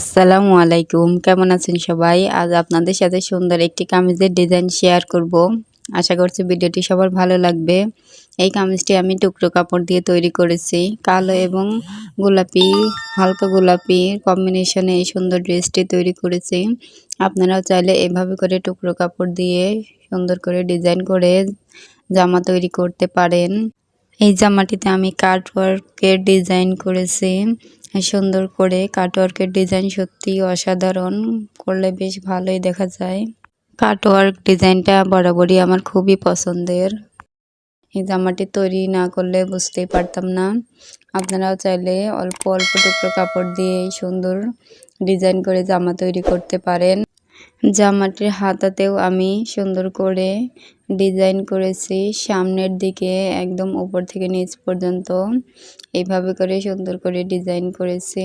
আসসালামু আলাইকুম, কেমন আছেন সবাই? আজ আপনাদের সাথে সুন্দর একটি কামিজের ডিজাইন শেয়ার করব। আশা করছি ভিডিওটি সবার ভালো লাগবে। এই কামিজটি আমি টুকরো কাপড় দিয়ে তৈরি করেছি। কালো এবং গোলাপি, হালকা গোলাপি কম্বিনেশনে এই সুন্দর ড্রেসটি তৈরি করেছি। আপনারাও চাইলে এভাবে করে টুকরো কাপড় দিয়ে সুন্দর করে ডিজাইন করে জামা তৈরি করতে পারেন। এই জামাটিতে আমি কাটওয়ার্কের ডিজাইন করেছি। সুন্দর করে কাটওয়ার্কের ডিজাইন সত্যি অসাধারণ, করলে বেশ ভালোই দেখা যায়। কাটওয়ার্ক ডিজাইনটা বরাবরই আমার খুবই পছন্দের। এই জামাটি তৈরি না করলে বুঝতেই পারতাম না। আপনারাও চাইলে অল্প অল্প টুকরো কাপড় দিয়ে সুন্দর ডিজাইন করে জামা তৈরি করতে পারেন। জামাটির হাতাতেও আমি সুন্দর করে ডিজাইন করেছি, সামনের দিকে একদম উপর থেকে নিচ পর্যন্ত এইভাবে করে সুন্দর করে ডিজাইন করেছি।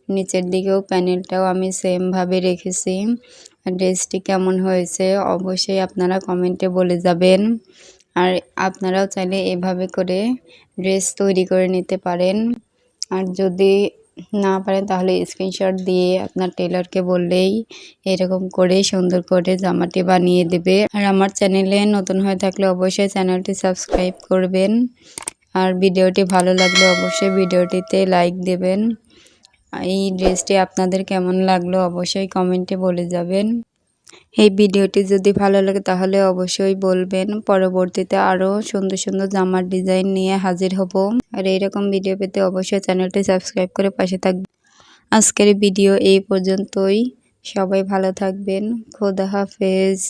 নিচের দিকেও প্যানেলটাও আমি সেমভাবে রেখেছি। ড্রেসটি কেমন হয়েছে অবশ্যই আপনারা কমেন্টে বলে যাবেন। আর আপনারাও চাইলে এভাবে করে ড্রেস তৈরি করে নিতে পারেন। আর যদি না পারেন তাহলে স্ক্রিনশট দিয়ে আপনার টেলারকে বললেই এরকম করে সুন্দর করে জামাটি বানিয়ে দেবে। আর আমার চ্যানেলে নতুন হয়ে থাকলে অবশ্যই চ্যানেলটি সাবস্ক্রাইব করবেন। আর ভিডিওটি ভালো লাগলে অবশ্যই ভিডিওটিতে লাইক দেবেন। এই ড্রেসটি আপনাদের কেমন লাগলো অবশ্যই কমেন্টে বলে যাবেন। এই ভিডিওটি যদি ভালো লাগে তাহলে অবশ্যই বলবেন। পরবর্তীতে আরও সুন্দর সুন্দর জামার ডিজাইন নিয়ে হাজির হব। আর এইরকম ভিডিও পেতে অবশ্যই চ্যানেলটি সাবস্ক্রাইব করে পাশে থাকবেন। আজকের ভিডিও এই পর্যন্তই। সবাই ভালো থাকবেন। খোদা হাফেজ।